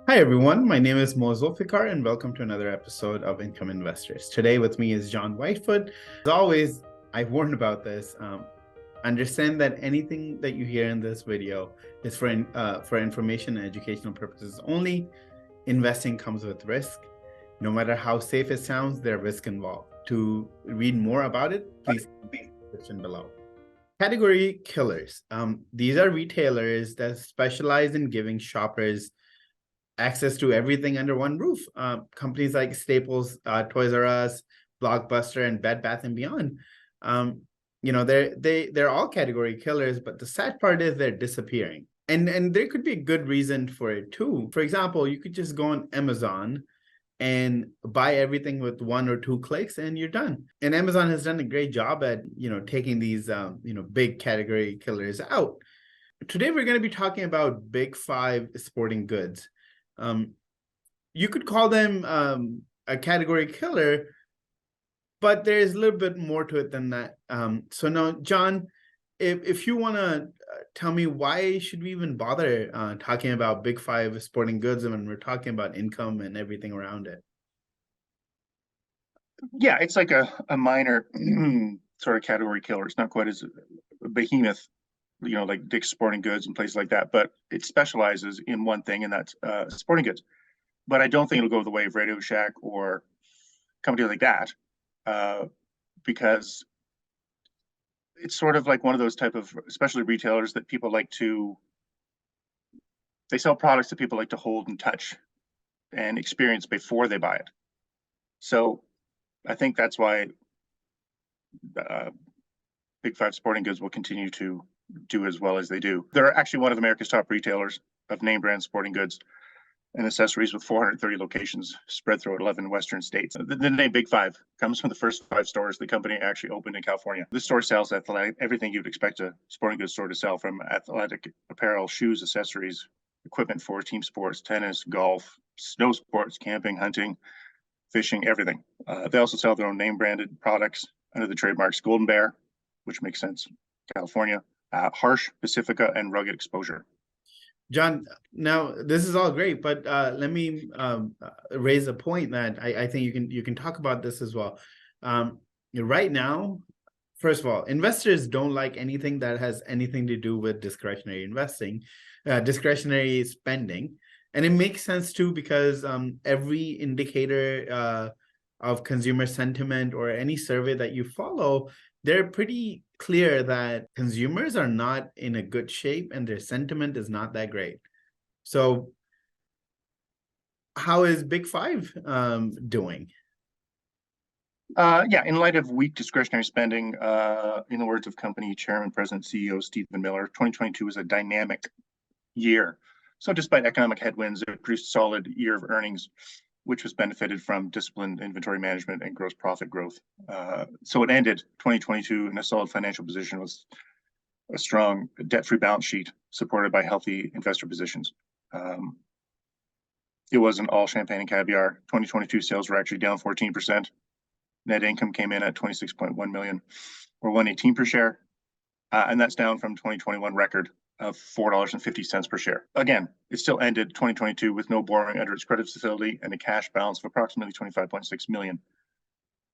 Hi everyone, my name is Moe and welcome to another episode of Income Investors. Today with me is John Whitefoot. As always, I've warned about this. Understand that anything that you hear in this video is for information and educational purposes only. Investing comes with risk. No matter how safe it sounds, there are risks involved. To read more about it, please read the description below. Category killers. These are retailers that specialize in giving shoppers access to everything under one roof. Companies like Staples, Toys R Us, Blockbuster, and Bed Bath and Beyond. They're all category killers, but the sad part is they're disappearing. And there could be a good reason for it too. For example, you could just go on Amazon and buy everything with one or two clicks and you're done. And Amazon has done a great job at, taking these, big category killers out. Today, we're going to be talking about big five sporting goods. You could call them a category killer, but there's a little bit more to it than that. So now, John, if you want to tell me why should we even bother talking about big five sporting goods when we're talking about income and everything around it? Yeah, it's like a minor sort of category killer. It's not quite as a behemoth, like Dick's Sporting Goods and places like that, but it specializes in one thing, and that's sporting goods. But I don't think it'll go the way of Radio Shack or company like that, because it's sort of like one of those type of, especially retailers that people like to, they sell products that people like to hold and touch and experience before they buy it. So I think that's why Big Five Sporting Goods will continue to do as well as they do. They're actually one of America's top retailers of name brand sporting goods and accessories with 430 locations spread throughout 11 Western states. The name Big Five comes from the first 5 stores the company actually opened in California. This store sells everything you'd expect a sporting goods store to sell, from athletic apparel, shoes, accessories, equipment for team sports, tennis, golf, snow sports, camping, hunting, fishing, everything. They also sell their own name branded products under the trademarks Golden Bear, which makes sense, California, Harsh, Pacifica, and Rugged Exposure. John, now this is all great, but let me raise a point that I think you can talk about this as well. Right now, first of all, investors don't like anything that has anything to do with discretionary investing, discretionary spending. And it makes sense too, because every indicator of consumer sentiment or any survey that you follow, they're pretty clear that consumers are not in a good shape and their sentiment is not that great. So how is Big Five doing? Yeah, in light of weak discretionary spending, in the words of company chairman, president, CEO Stephen Miller, 2022 was a dynamic year. So despite economic headwinds, it produced a solid year of earnings, which was benefited from disciplined inventory management and gross profit growth. So it ended 2022 in a solid financial position with a strong debt-free balance sheet supported by healthy investor positions. It wasn't all champagne and caviar. 2022 sales were actually down 14%. Net income came in at 26.1 million, or 118 per share, and that's down from 2021 record of $4.50 per share. Again, it still ended 2022 with no borrowing under its credit facility and a cash balance of approximately 25.6 million.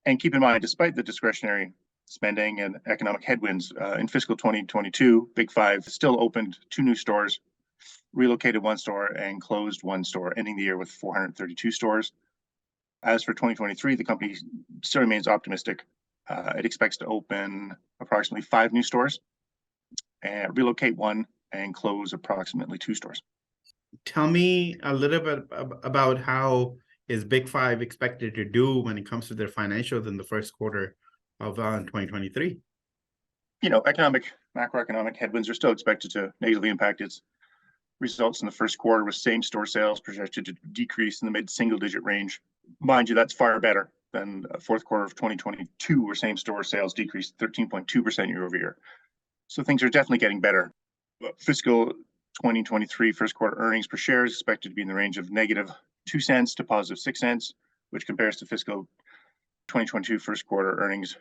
And keep in mind, despite the discretionary spending and economic headwinds, in fiscal 2022, Big Five still opened 2 new stores, relocated 1 store, and closed 1 store, ending the year with 432 stores. As for 2023, the company still remains optimistic. It expects to open approximately 5 new stores, and relocate 1, and close approximately 2 stores. Tell me a little bit about how is Big Five expected to do when it comes to their financials in the first quarter of 2023? Macroeconomic headwinds are still expected to negatively impact its results in the first quarter, with same-store sales projected to decrease in the mid-single-digit range. Mind you, that's far better than fourth quarter of 2022, where same-store sales decreased 13.2% year over year. So things are definitely getting better. Fiscal 2023 first quarter earnings per share is expected to be in the range of -2 to +6 which compares to fiscal 2022 first quarter earnings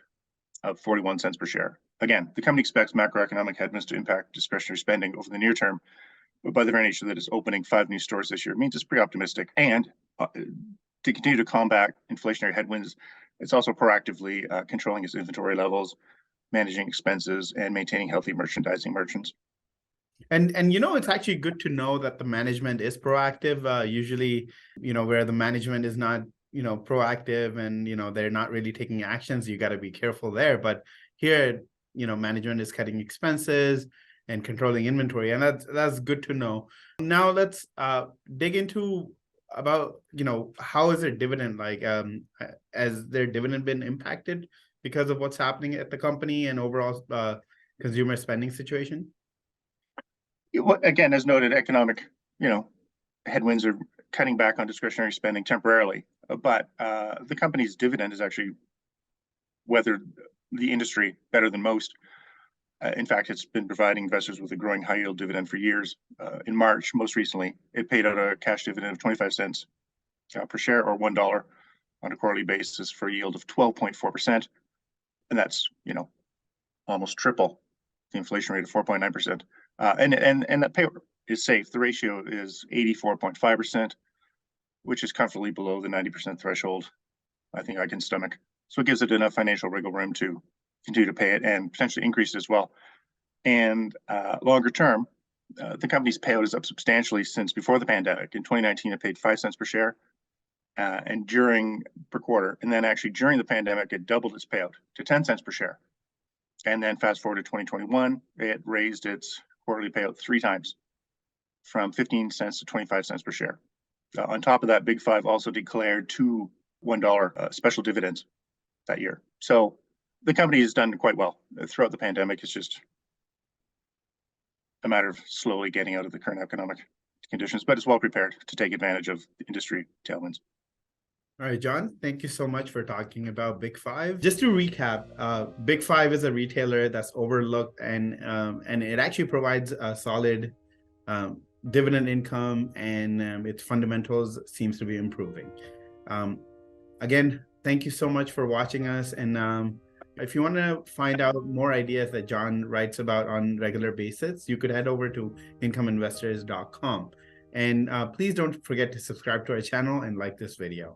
of 41 cents per share. Again, the company expects macroeconomic headwinds to impact discretionary spending over the near term, by the very nature that it's opening 5 new stores this year, it means it's pretty optimistic. And to continue to combat inflationary headwinds, it's also proactively controlling its inventory levels, managing expenses, and maintaining healthy merchandising margins. And you know, it's actually good to know that the management is proactive. Usually, you know, where the management is not, you know, proactive and, you know, they're not really taking actions, you got to be careful there. But here, you know, management is cutting expenses and controlling inventory, and that's good to know. Now let's dig into about, you know, how is their dividend like? Has their dividend been impacted because of what's happening at the company and overall consumer spending situation? Again, as noted, economic, headwinds are cutting back on discretionary spending temporarily, but the company's dividend has actually weathered the industry better than most. In fact, it's been providing investors with a growing high yield dividend for years. In March, most recently, it paid out a cash dividend of 25 cents per share, or $1 on a quarterly basis, for a yield of 12.4%. And that's, almost triple the inflation rate of 4.9%. And that payout is safe. The ratio is 84.5%, which is comfortably below the 90% threshold I think I can stomach. So it gives it enough financial wiggle room to continue to pay it and potentially increase it as well. And longer term, the company's payout is up substantially since before the pandemic. In 2019, it paid 5 cents per share and per quarter. And then actually during the pandemic, it doubled its payout to 10 cents per share. And then fast forward to 2021, it raised its quarterly payout 3 times, from 15 cents to 25 cents per share. On top of that, Big Five also declared 2 $1 special dividends that year. So the company has done quite well throughout the pandemic. It's just a matter of slowly getting out of the current economic conditions, but it's well prepared to take advantage of the industry tailwinds. All right, John, thank you so much for talking about Big Five. Just to recap, Big Five is a retailer that's overlooked, and it actually provides a solid dividend income, and its fundamentals seems to be improving. Again, thank you so much for watching us. And if you want to find out more ideas that John writes about on regular basis, you could head over to incomeinvestors.com. And please don't forget to subscribe to our channel and like this video.